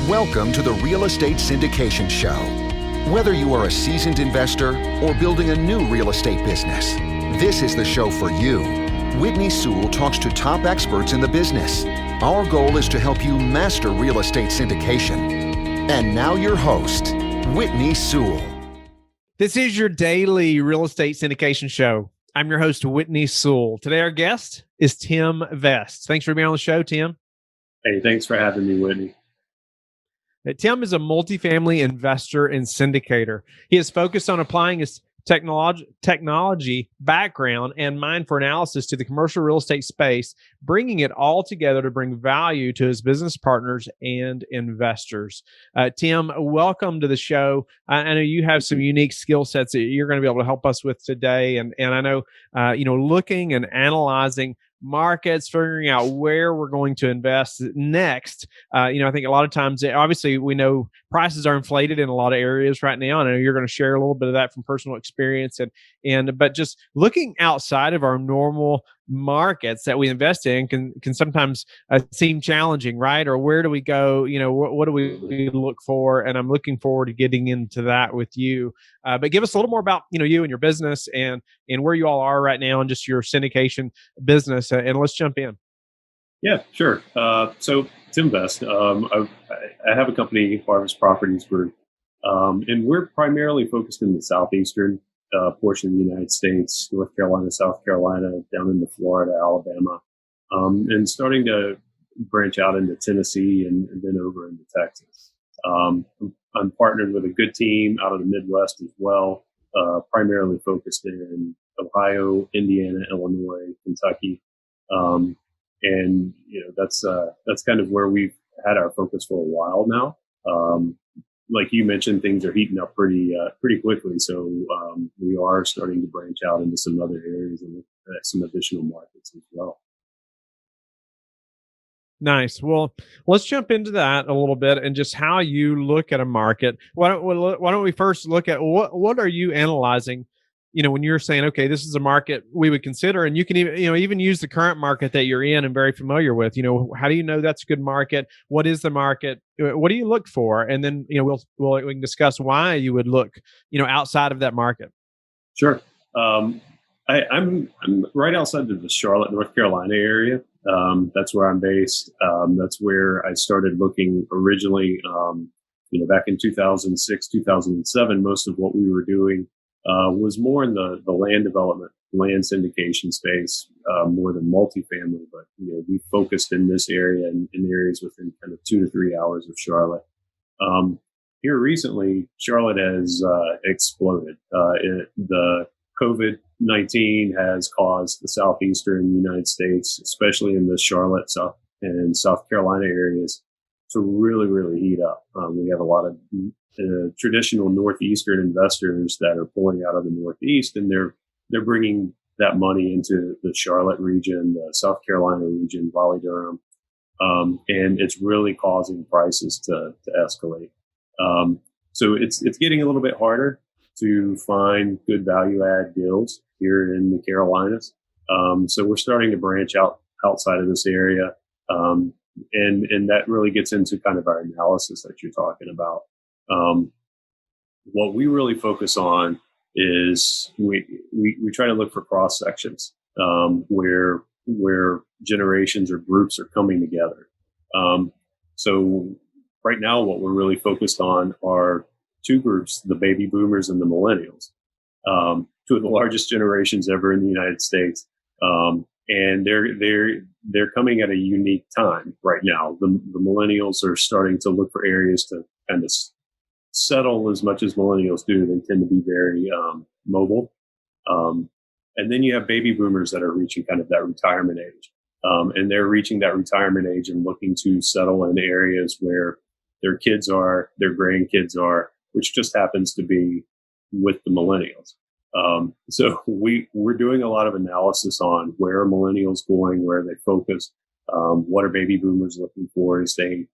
Welcome to the Real Estate Syndication Show. Whether you are a seasoned investor or building a new real estate business, this is the show for you. Whitney Sewell talks to top experts in the business. Our goal is to help you master real estate syndication. And now your host, Whitney Sewell. This is your daily real estate syndication show. I'm your host, Whitney Sewell. Today, our guest is Tim Vest. Thanks for being on the show, Tim. Hey, thanks for having me, Whitney. Tim is a multifamily investor and syndicator. He is focused on applying his technology background and mind for analysis to the commercial real estate space, bringing it all together to bring value to his business partners and investors. Tim, welcome to the show. I know you have some unique skill sets that you're going to be able to help us with today. And I know, looking and analyzing markets, figuring out where we're going to invest next. I think a lot of times, obviously, we know prices are inflated in a lot of areas right now. And I know you're going to share a little bit of that from personal experience. But just looking outside of our normal markets that we invest in can sometimes seem challenging, right? Or where do we go? What do we look for? And I'm looking forward to getting into that with you. But give us a little more about you and your business and where you all are right now and just your syndication business. And let's jump in. Yeah, sure. So Tim Vest, I have a company, Harvest Properties Group, and we're primarily focused in the southeastern portion of the United States, North Carolina, South Carolina, down into Florida, Alabama, and starting to branch out into Tennessee and then over into Texas. I'm partnered with a good team out of the Midwest as well, primarily focused in Ohio, Indiana, Illinois, Kentucky. That's kind of where we've had our focus for a while now. Like you mentioned, things are heating up pretty quickly. So we are starting to branch out into some other areas and some additional markets as well. Nice. Well, let's jump into that a little bit and just how you look at a market. Why don't we first look at what are you analyzing? When you're saying, okay, this is a market we would consider, and you can even use the current market that you're in and very familiar with. How do you know that's a good market? What is the market? What do you look for? And then we can discuss why you would look outside of that market. Sure. I'm right outside of the Charlotte, North Carolina area. That's where I'm based. That's where I started looking originally. Back in 2006, 2007, most of what we were doing was more in the land development, land syndication space, more than multifamily. But we focused in this area and in areas within kind of 2 to 3 hours of Charlotte. Here recently, Charlotte has exploded. The COVID-19 has caused the southeastern United States, especially in the Charlotte, South Carolina areas, to really, really heat up. We have a lot of traditional northeastern investors that are pulling out of the northeast, and they're bringing that money into the Charlotte region, the South Carolina region, Raleigh, Durham, and it's really causing prices to escalate. So it's getting a little bit harder to find good value add deals here in the Carolinas. So we're starting to branch outside of this area, and that really gets into kind of our analysis that you're talking about. What we really focus on is we try to look for cross sections where generations or groups are coming together. So right now, what we're really focused on are two groups: the baby boomers and the millennials, two of the largest generations ever in the United States. And they're coming at a unique time right now. The millennials are starting to look for areas to kind of settle. As much as millennials do, they tend to be very mobile. And then you have baby boomers that are reaching kind of that retirement age. And they're reaching that retirement age and looking to settle in areas where their kids are, their grandkids are, which just happens to be with the millennials. So we're doing a lot of analysis on where are millennials going, where are they focused, what are baby boomers looking for as they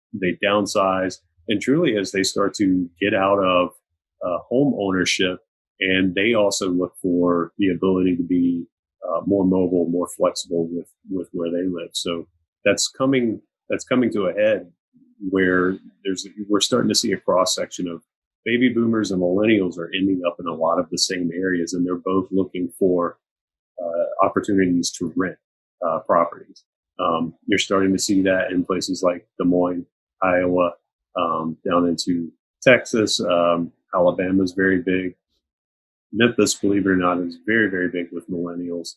downsize, and truly as they start to get out of home ownership, and they also look for the ability to be more mobile, more flexible with where they live. So that's coming to a head where we're starting to see a cross section of baby boomers and millennials are ending up in a lot of the same areas, and they're both looking for opportunities to rent properties. You're starting to see that in places like Des Moines, Iowa, down into Texas. Alabama is very big. Memphis, believe it or not, is very, very big with millennials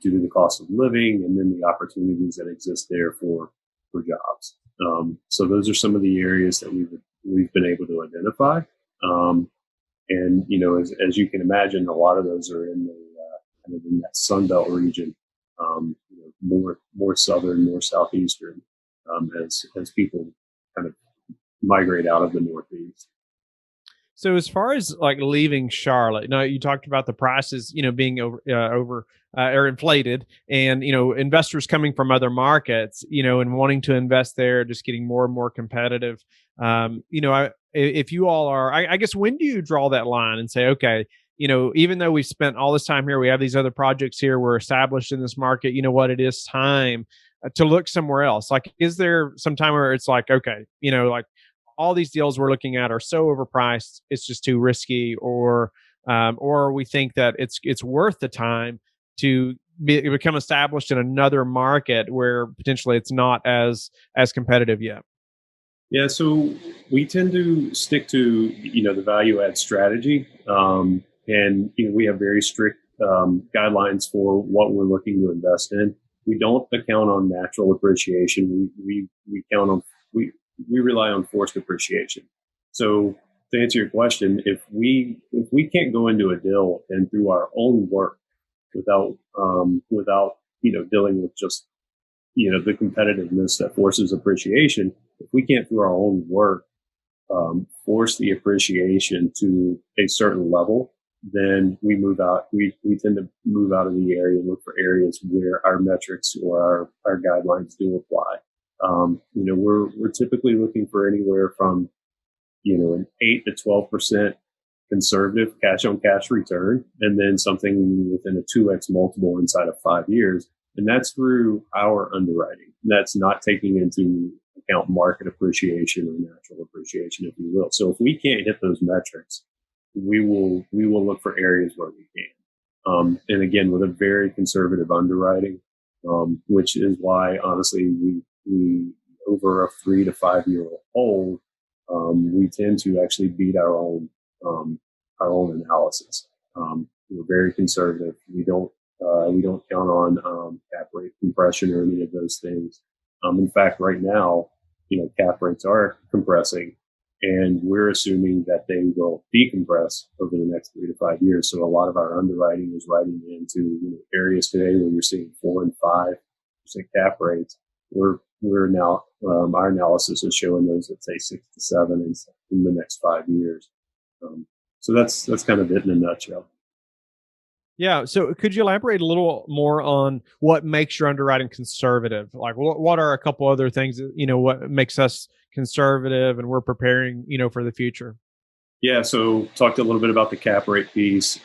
due to the cost of living and then the opportunities that exist there for jobs. So those are some of the areas that we've been able to identify. And as you can imagine, a lot of those are in the kind of in that Sun Belt region, more southern, more southeastern, as people kind of migrate out of the Northeast. So as far as like leaving Charlotte, now you talked about the prices, being over or inflated, and investors coming from other markets, and wanting to invest there, just getting more and more competitive. If you all are, I guess, when do you draw that line and say, okay, even though we've spent all this time here, we have these other projects here, we're established in this market. You know what? It is time to look somewhere else. Like, is there some time where it's like, okay, like, all these deals we're looking at are so overpriced, it's just too risky, or we think that it's worth the time to become established in another market where potentially it's not as competitive yet? Yeah, so we tend to stick to the value add strategy, and we have very strict guidelines for what we're looking to invest in. We don't account on natural appreciation. We count on we rely on forced appreciation. So to answer your question, if we can't go into a deal and through our own work without dealing with just the competitiveness that forces appreciation, if we can't through our own work force the appreciation to a certain level, then we move out. We tend to move out of the area and look for areas where our metrics or our guidelines do apply. We're typically looking for anywhere from an 8 to 12% conservative cash on cash return, and then something within a 2x multiple inside of 5 years. And that's through our underwriting. That's not taking into account market appreciation or natural appreciation, if you will. So if we can't hit those metrics, we will look for areas where we can. And again, with a very conservative underwriting, which is why honestly we over a 3 to 5 year hold, we tend to actually beat our own analysis. We're very conservative. We don't count on cap rate compression or any of those things. In fact, right now, cap rates are compressing, and we're assuming that they will decompress over the next 3 to 5 years. So a lot of our underwriting is writing into areas today where you're seeing 4 and 5% cap rates. We're now our analysis is showing those at say 6 to 7 in the next 5 years. So that's kind of it in a nutshell. Yeah. So could you elaborate a little more on what makes your underwriting conservative? Like, what are a couple other things that, what makes us conservative and we're preparing, for the future? Yeah. So talked a little bit about the cap rate piece.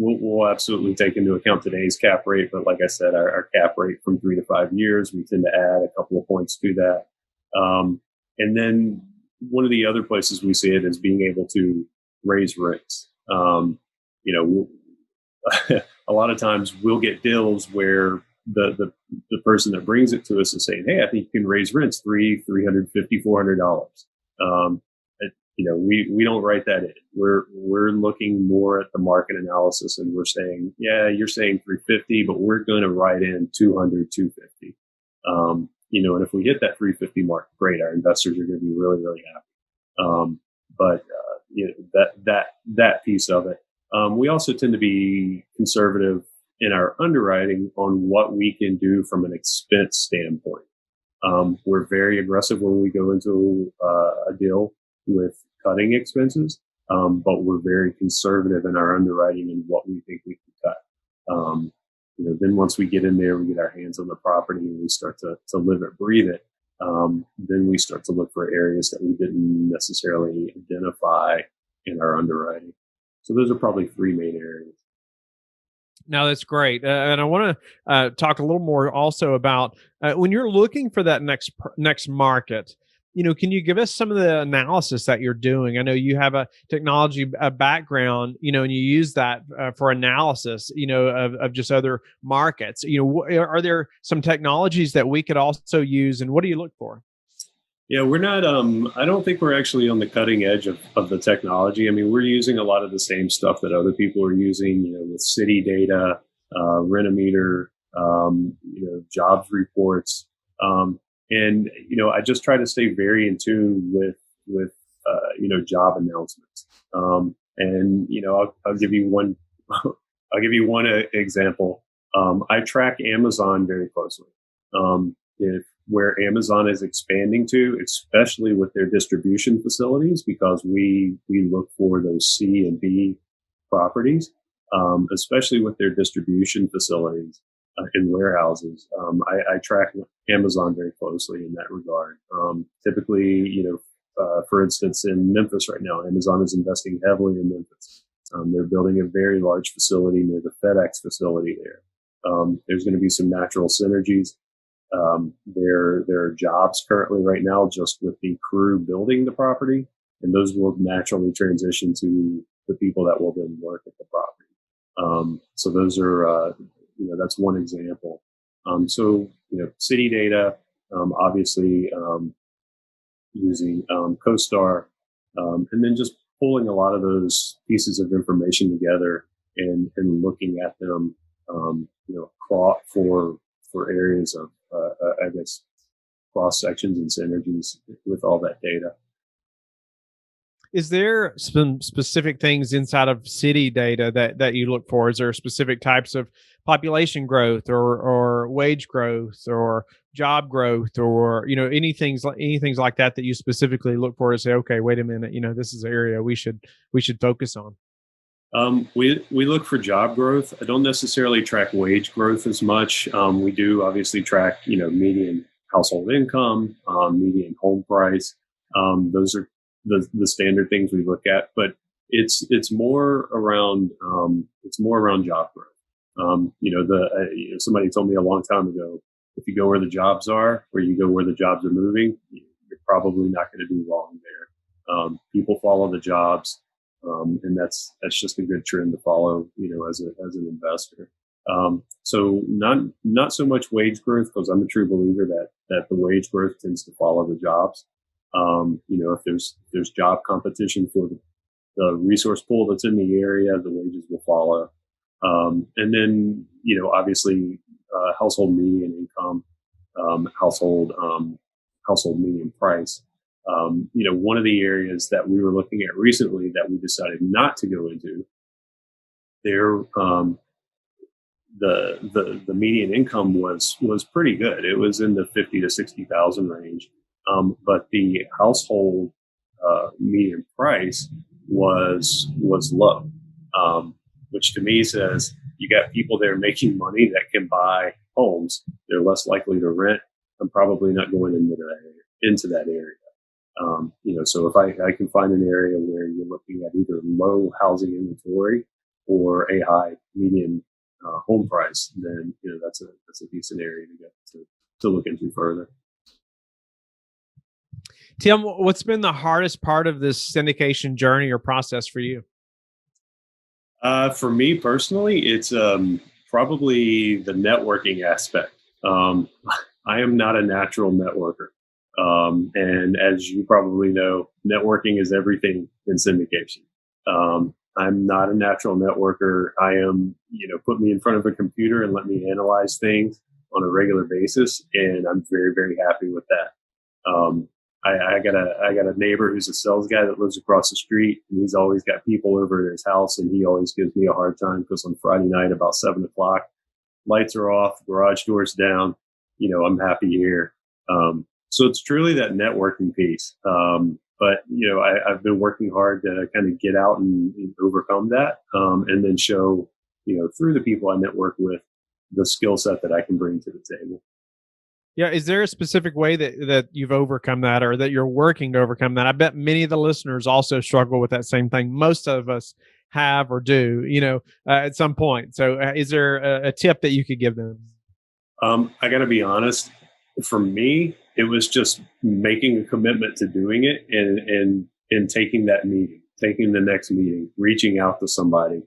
We'll absolutely take into account today's cap rate, but like I said, our cap rate from 3 to 5 years, we tend to add a couple of points to that. And then one of the other places we see it is being able to raise rents. A lot of times we'll get deals where the person that brings it to us is saying, "Hey, I think you can raise rents $350, $400." We don't write that in. We're looking more at the market analysis, and we're saying, "Yeah, you're saying 350, but we're going to write in 200, 250." And if we hit that 350 mark, great. Our investors are going to be really, really happy. But that piece of it. We also tend to be conservative in our underwriting on what we can do from an expense standpoint. We're very aggressive when we go into a deal with cutting expenses, but we're very conservative in our underwriting and what we think we can cut. Then once we get in there, we get our hands on the property and we start to live it, breathe it. Then we start to look for areas that we didn't necessarily identify in our underwriting. So those are probably 3 main areas. No, that's great. And I want to talk a little more also about when you're looking for that next market. Can you give us some of the analysis that you're doing? I know you have a technology background, and you use that for analysis, of just other markets. Are there some technologies that we could also use, and what do you look for? Yeah, we're not. I don't think we're actually on the cutting edge of the technology. I mean, we're using a lot of the same stuff that other people are using. With city data, Renometer, jobs reports, and I just try to stay very in tune with job announcements. I'll give you one. I'll give you one example. I track Amazon very closely. If where Amazon is expanding to, especially with their distribution facilities, because we look for those C and B properties, especially with their distribution facilities and warehouses. I track Amazon very closely in that regard. Typically, for instance, in Memphis right now, Amazon is investing heavily in Memphis. They're building a very large facility near the FedEx facility there. There's going to be some natural synergies. There are jobs currently right now just with the crew building the property, and those will naturally transition to the people that will then work at the property. So those are, that's one example. City data, obviously, using CoStar, and then just pulling a lot of those pieces of information together and looking at them, for areas of, I guess, cross sections and synergies with all that data. Is there some specific things inside of city data that you look for? Is there specific types of population growth or wage growth or job growth or anything like that you specifically look for to say, okay, wait a minute, this is an area we should focus on? We look for job growth. I don't necessarily track wage growth as much. We do obviously track median household income, median home price. Those are the standard things we look at, but it's more around job growth. Somebody told me a long time ago, if you go where the jobs are, or you go where the jobs are moving, you're probably not going to do wrong there. People follow the jobs, and that's just a good trend to follow, as an investor. So not so much wage growth, because I'm a true believer that the wage growth tends to follow the jobs. If there's job competition for the resource pool that's in the area, the wages will follow. And then, obviously, household median income, household median price. One of the areas that we were looking at recently that we decided not to go into, there, the median income was pretty good. It was in the 50 to 60,000 range. But the household median price was low, which to me says you got people there making money that can buy homes. They're less likely to rent. I'm probably not going into that area. So if I can find an area where you're looking at either low housing inventory or a high median home price, then that's a decent area to get to look into further. Tim, what's been the hardest part of this syndication journey or process for you? For me personally, it's probably the networking aspect. I am not a natural networker. And as you probably know, networking is everything in syndication. I'm not a natural networker. I am, put me in front of a computer and let me analyze things on a regular basis. And I'm very, very happy with that. I got a neighbor who's a sales guy that lives across the street, and he's always got people over at his house, and he always gives me a hard time because on Friday night about 7:00, lights are off, garage doors down. I'm happy here. So it's truly that networking piece. But I've been working hard to kind of get out and overcome that, and then show through the people I network with the skill set that I can bring to the table. Yeah. Is there a specific way that you've overcome that or that you're working to overcome that? I bet many of the listeners also struggle with that same thing. Most of us have or do, at some point. So is there a tip that you could give them? I got to be honest. For me, it was just making a commitment to doing it and taking that meeting, taking the next meeting, reaching out to somebody.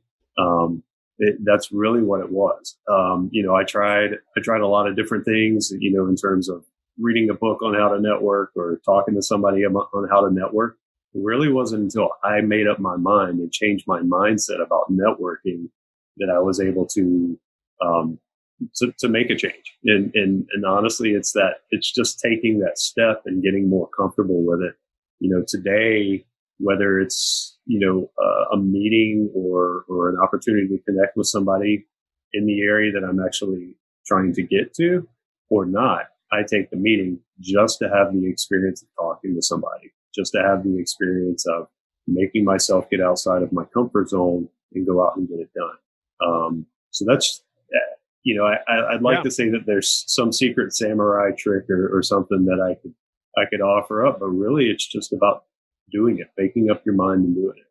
That's really what it was. I tried a lot of different things, in terms of reading a book on how to network or talking to somebody on how to network. It really wasn't until I made up my mind and changed my mindset about networking that I was able um, to make a change. And honestly, it's just taking that step and getting more comfortable with it. Today, whether it's, a meeting or an opportunity to connect with somebody in the area that I'm actually trying to get to or not, I take the meeting just to have the experience of talking to somebody, just to have the experience of making myself get outside of my comfort zone and go out and get it done. So that's, I'd like to say that there's some secret samurai trick or something that I could offer up, but really it's just about doing it, making up your mind and doing it.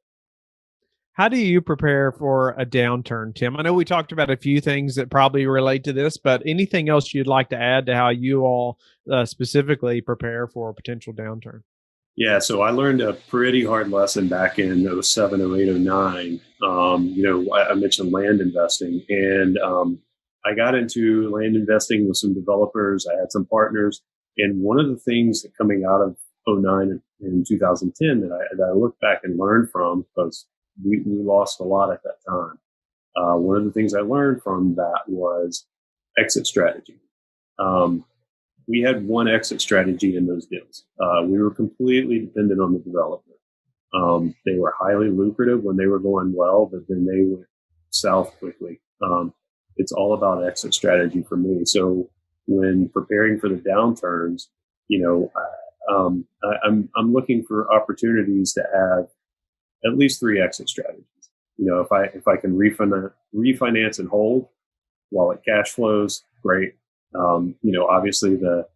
How do you prepare for a downturn, Tim? I know we talked about a few things that probably relate to this, but anything else you'd like to add to how you all specifically prepare for a potential downturn? Yeah, so I learned a pretty hard lesson back in '07, '08, '09. I mentioned land investing, and I got into land investing with some developers. I had some partners, and one of the things that coming out of '09 and 2010 that I look back and learned from, because we lost a lot at that time. One of the things I learned from that was exit strategy. Um, we had one exit strategy in those deals. We were completely dependent on the developer. They were highly lucrative when they were going well, but then they went south quickly. It's all about exit strategy for me. So when preparing for the downturns, I'm looking for opportunities to have at least three exit strategies. If I can refinance and hold while it cash flows, great. Obviously the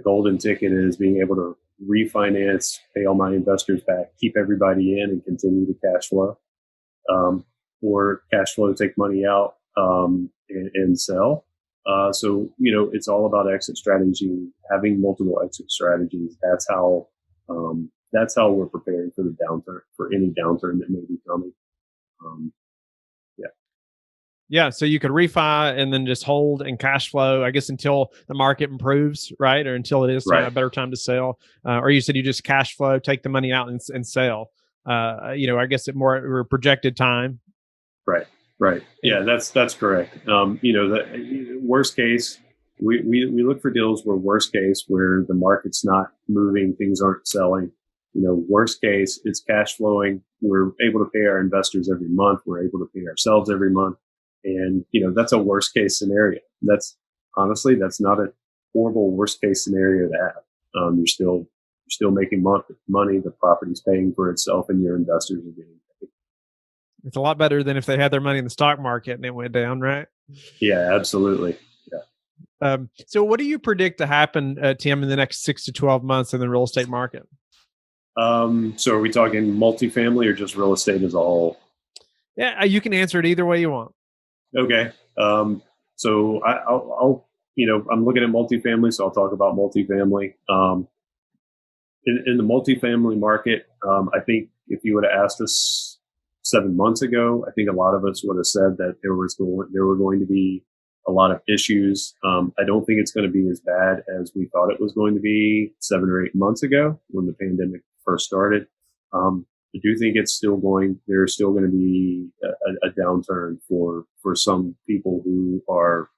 golden ticket is being able to refinance, pay all my investors back, keep everybody in, and continue to cash flow. Or cash flow, take money out and sell. It's all about exit strategy, having multiple exit strategies. That's how we're preparing for the downturn, for any downturn that may be coming. Yeah. Yeah, so you could refi and then just hold and cash flow, I guess, until the market improves, right? Or until it is Right. a better time to sell. Or you said you just cash flow, take the money out and sell. I guess at more projected time. Right. Right. Yeah, that's correct. The worst case, we look for deals where worst case, where the market's not moving, things aren't selling. Worst case, it's cash flowing. We're able to pay our investors every month. We're able to pay ourselves every month. And, that's a worst case scenario. That's not a horrible worst case scenario to have. You're still making money. The property's paying for itself and your investors are getting paid. It's a lot better than if they had their money in the stock market and it went down, right? Yeah, absolutely. Yeah. So what do you predict to happen, Tim, in the next 6 to 12 months in the real estate market? So are we talking multifamily or just real estate as a whole? Yeah, you can answer it either way you want. Okay. So I'll I'm looking at multifamily, so I'll talk about multifamily. In the multifamily market, I think if you would have asked us 7 months ago, I think a lot of us would have said that there were going to be a lot of issues. I don't think it's going to be as bad as we thought it was going to be 7 or 8 months ago when the pandemic first started. I do think there's still going to be a downturn for some people who are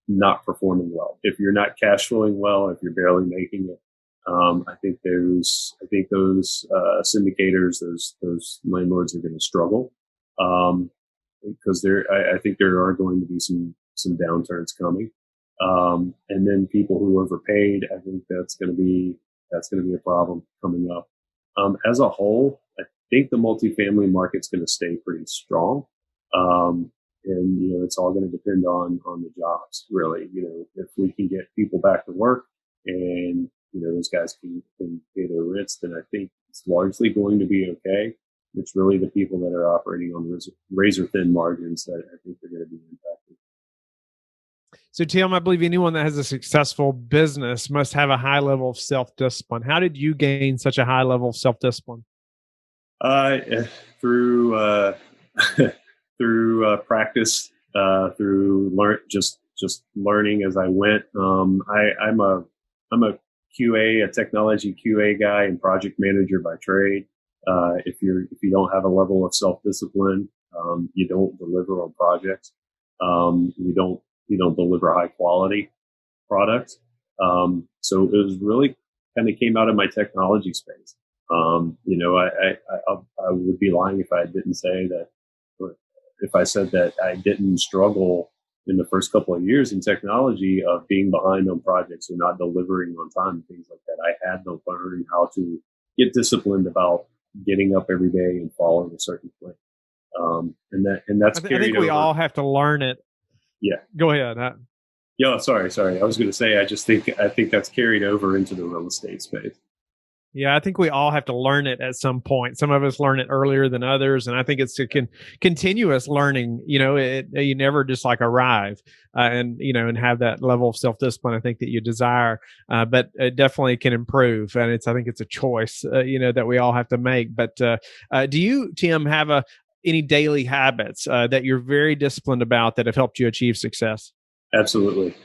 not performing well. If you're not cash flowing well, if you're barely making it, I think those syndicators, those landlords are going to struggle because I think there are going to be some downturns coming. And then people who overpaid, I think that's going to be a problem coming up. As a whole, I think the multifamily market's going to stay pretty strong. And it's all going to depend on the jobs, really. If we can get people back to work and those guys can pay their rents, then I think it's largely going to be okay. It's really the people that are operating on razor thin margins that I think are going to be impacted. So, Tim, I believe anyone that has a successful business must have a high level of self discipline. How did you gain such a high level of self discipline? Through through practice, through just learning as I went. I'm a QA, a technology QA guy, and project manager by trade. If you don't have a level of self discipline, you don't deliver on projects. You don't deliver high quality products. So it was really kind of came out of my technology space. I would be lying if I didn't say that, or if I said that I didn't struggle in the first couple of years in technology of being behind on projects or not delivering on time and things like that. I had to learn how to get disciplined about getting up every day and following a certain plan. And that's I think we all have to learn it. Yeah. Go ahead. Yeah. Sorry. I was going to say, I think that's carried over into the real estate space. Yeah, I think we all have to learn it at some point. Some of us learn it earlier than others, and I think it's a continuous learning. You never just like arrive and have that level of self discipline. I think that you desire, but it definitely can improve, and I think it's a choice that we all have to make. But do you, Tim, have any daily habits that you're very disciplined about that have helped you achieve success? Absolutely.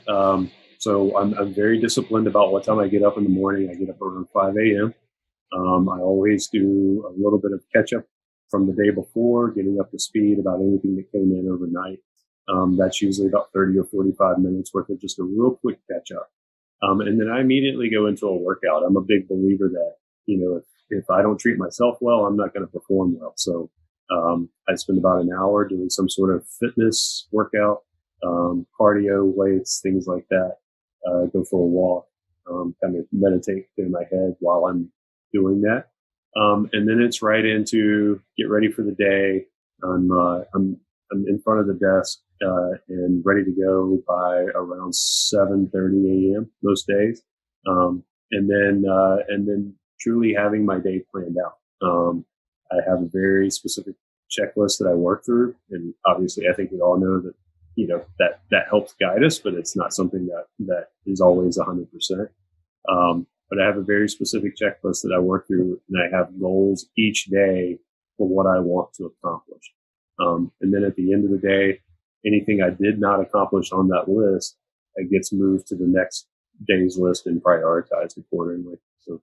So I'm very disciplined about what time I get up in the morning. I get up around 5 a.m. I always do a little bit of catch up from the day before, getting up to speed about anything that came in overnight. That's usually about 30 or 45 minutes worth of just a real quick catch up. And then I immediately go into a workout. I'm a big believer that, if I don't treat myself well, I'm not going to perform well. So I spend about an hour doing some sort of fitness workout, cardio, weights, things like that. Go for a walk, kind of meditate in my head while I'm doing that. And then it's right into get ready for the day. I'm in front of the desk, and ready to go by around 7:30 a.m. most days. And then truly having my day planned out. I have a very specific checklist that I work through. And obviously I think we all know that, that helps guide us, but it's not something that is always 100%. But I have a very specific checklist that I work through, and I have goals each day for what I want to accomplish. And then at the end of the day, anything I did not accomplish on that list, it gets moved to the next day's list and prioritized accordingly. So.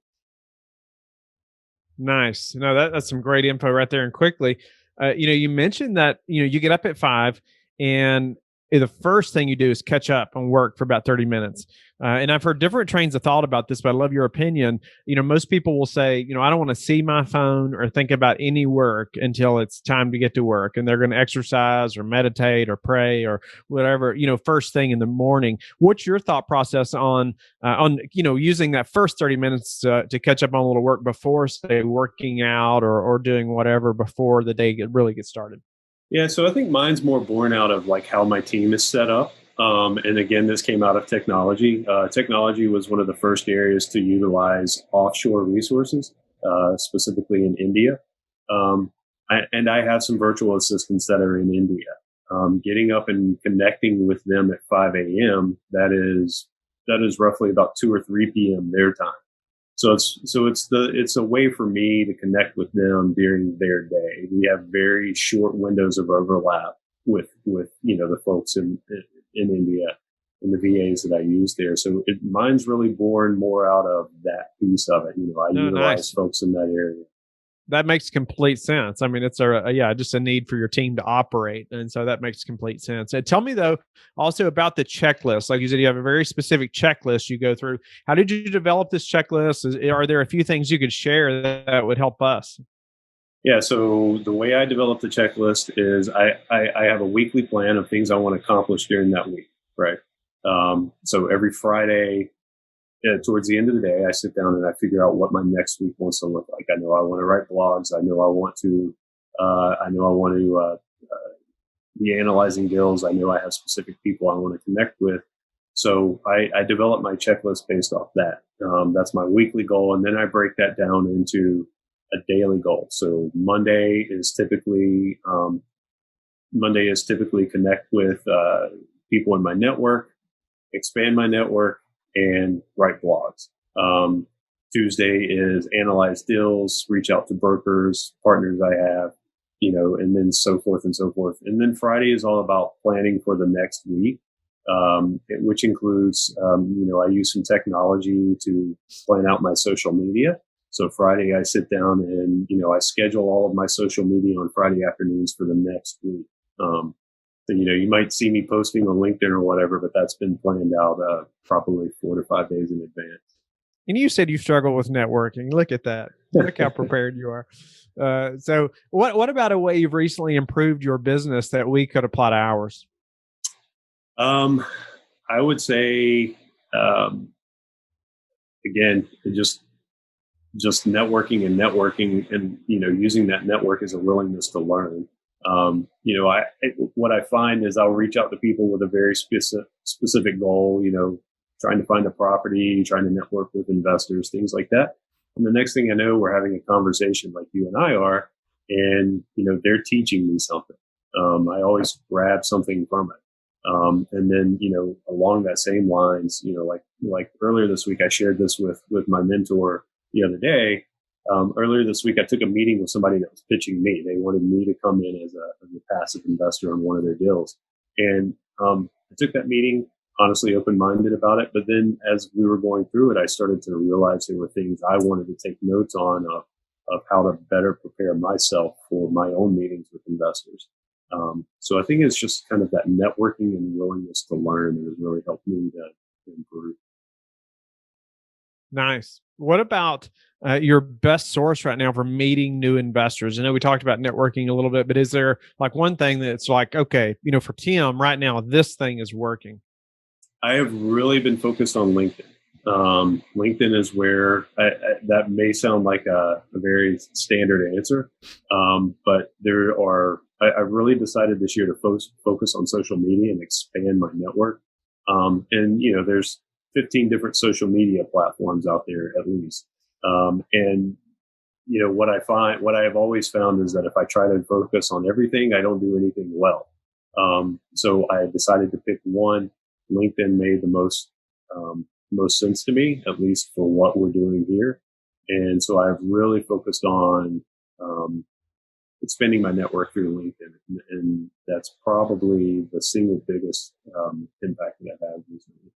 Nice. No, that's some great info right there. And quickly, you mentioned that, you get up at 5 and the first thing you do is catch up on work for about 30 minutes. And I've heard different trains of thought about this, but I love your opinion. Most people will say, I don't want to see my phone or think about any work until it's time to get to work. And they're going to exercise or meditate or pray or whatever, first thing in the morning. What's your thought process on using that first 30 minutes to catch up on a little work before, say, working out or doing whatever before the day really gets started? Yeah, so I think mine's more born out of like how my team is set up. And again, this came out of technology. Technology was one of the first areas to utilize offshore resources, specifically in India. And I have some virtual assistants that are in India. Getting up and connecting with them at 5 a.m., that is roughly about 2 or 3 p.m. their time. So it's a way for me to connect with them during their day. We have very short windows of overlap with the folks in India and the VAs that I use there. So mine's really born more out of that piece of it. I utilize folks in that area. That makes complete sense. I mean, it's just a need for your team to operate. And so that makes complete sense. And tell me though, also about the checklist. Like you said, you have a very specific checklist you go through. How did you develop this checklist? Are there a few things you could share that would help us? Yeah. So the way I develop the checklist is I have a weekly plan of things I want to accomplish during that week. Right. So every Friday, towards the end of the day, I sit down and I figure out what my next week wants to look like. I know I want to write blogs. I know I want to be analyzing deals. I know I have specific people I want to connect with. So I develop my checklist based off that. That's my weekly goal. And then I break that down into a daily goal. So Monday is typically connect with people in my network, expand my network, and write blogs. Tuesday is analyze deals, reach out to brokers, partners I have, and then so forth and so forth. And then Friday is all about planning for the next week, which includes, I use some technology to plan out my social media. So Friday I sit down and, I schedule all of my social media on Friday afternoons for the next week. So, you might see me posting on LinkedIn or whatever, but that's been planned out probably 4 to 5 days in advance. And you said you struggle with networking. Look at that. Look how prepared you are. So what about a way you've recently improved your business that we could apply to ours? I would say, again, just networking and, using that network as a willingness to learn. What I find is I'll reach out to people with a very specific goal, trying to find a property, trying to network with investors, things like that. And the next thing I know, we're having a conversation like you and I are, and, they're teaching me something. I always grab something from it. And then, along that same lines, like earlier this week, I shared this with my mentor the other day. Earlier this week, I took a meeting with somebody that was pitching me. They wanted me to come in as a passive investor on one of their deals. And I took that meeting, honestly open-minded about it. But then as we were going through it, I started to realize there were things I wanted to take notes on of how to better prepare myself for my own meetings with investors. So I think it's just kind of that networking and willingness to learn that has really helped me to improve. Nice. What about your best source right now for meeting new investors? I know we talked about networking a little bit, but is there like one thing that's like, okay, for Tim right now, this thing is working? I have really been focused on LinkedIn. LinkedIn is where that may sound like a very standard answer, but I've really decided this year to focus on social media and expand my network. There's 15 different social media platforms out there at least. What I have always found is that if I try to focus on everything, I don't do anything well. So I decided to pick one. LinkedIn made the most sense to me, at least for what we're doing here. And so I've really focused on expanding my network through LinkedIn. And that's probably the single biggest impact that I've had recently.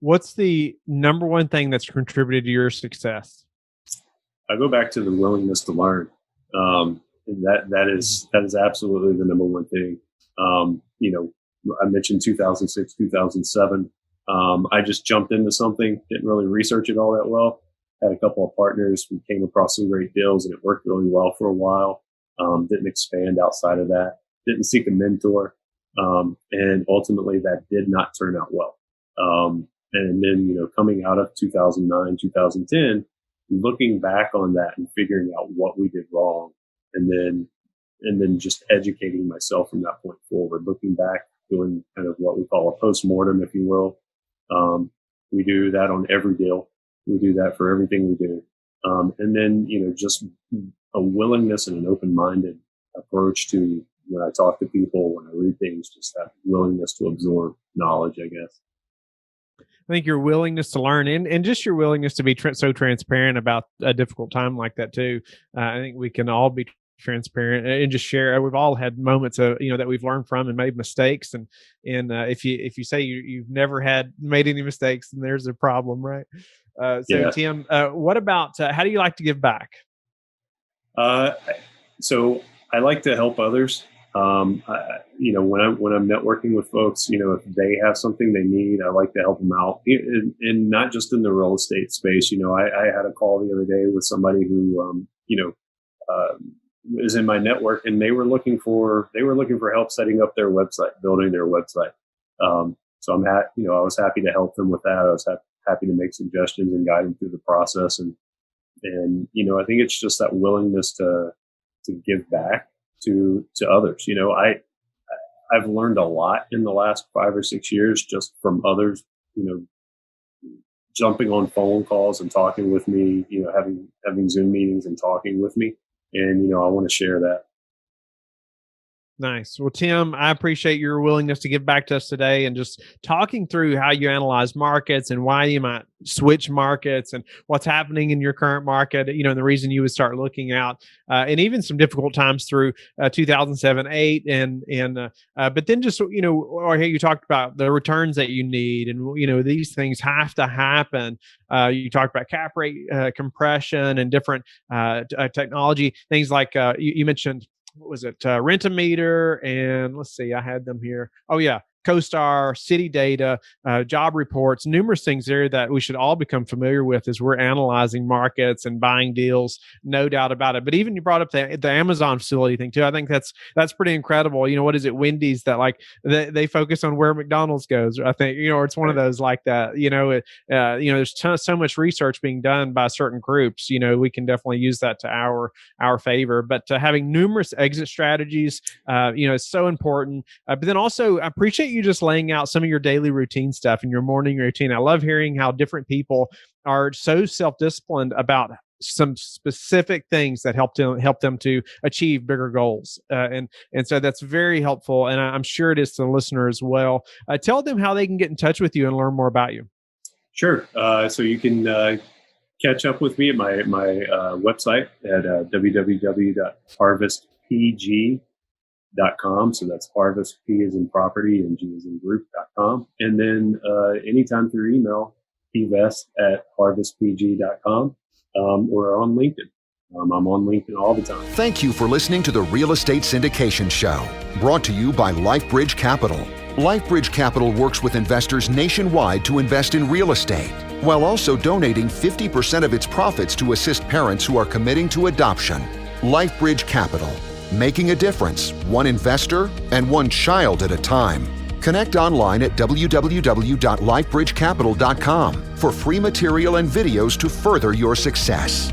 What's the number one thing that's contributed to your success? I go back to the willingness to learn. And that is absolutely the number one thing. I mentioned 2006, 2007. I just jumped into something, didn't really research it all that well. Had a couple of partners. We came across some great deals and it worked really well for a while. Didn't expand outside of that. Didn't seek a mentor. And ultimately that did not turn out well. And then, coming out of 2009, 2010, looking back on that and figuring out what we did wrong, and then just educating myself from that point forward, looking back, doing kind of what we call a post-mortem, if you will. We do that on every deal. We do that for everything we do. And then, just a willingness and an open-minded approach to when I talk to people, when I read things, just that willingness to absorb knowledge, I guess. I think your willingness to learn and just your willingness to be so transparent about a difficult time like that too. I think we can all be transparent and just share. We've all had moments of, that we've learned from and made mistakes. And if you say you've never made any mistakes, then there's a problem, right? Yeah. Tim, what about, how do you like to give back? So I like to help others. When I'm networking with folks, if they have something they need, I like to help them out, and not just in the real estate space. I had a call the other day with somebody who, is in my network, and they were looking for help setting up their website, building their website. So I was happy to help them with that. I was happy to make suggestions and guide them through the process. And I think it's just that willingness to give back to others. I've learned a lot in the last 5 or 6 years just from others, jumping on phone calls and talking with me, having Zoom meetings and talking with me. And, I want to share that. Nice. Well, Tim, I appreciate your willingness to give back to us today and just talking through how you analyze markets and why you might switch markets and what's happening in your current market, and the reason you would start looking out, and even some difficult times through 2007, 8, but then just, or here you talked about the returns that you need, and, these things have to happen. You talked about cap rate compression and different technology, things like you mentioned. What was it? Rent-A-Meter, and let's see, I had them here. Oh yeah, CoStar, City Data, job reports, numerous things there that we should all become familiar with as we're analyzing markets and buying deals. No doubt about it. But even you brought up the Amazon facility thing too. I think that's pretty incredible. What is it? Wendy's that they focus on where McDonald's goes. I think or it's one of those like that. There's so much research being done by certain groups. We can definitely use that to our favor. But having numerous exit strategies, is so important. But then also, I appreciate you just laying out some of your daily routine stuff in your morning routine. I love hearing how different people are so self-disciplined about some specific things that help them to achieve bigger goals. And so that's very helpful. And I'm sure it is to the listener as well. Tell them how they can get in touch with you and learn more about you. Sure. So you can catch up with me at my website at www.harvestpg.com. So that's harvest, P as in property and G as in group.com. And then anytime through email, pvest@harvestpg.com, or on LinkedIn. I'm on LinkedIn all the time. Thank you for listening to the Real Estate Syndication Show, brought to you by LifeBridge Capital. LifeBridge Capital works with investors nationwide to invest in real estate, while also donating 50% of its profits to assist parents who are committing to adoption. LifeBridge Capital, making a difference, one investor and one child at a time. Connect online at www.lifebridgecapital.com for free material and videos to further your success.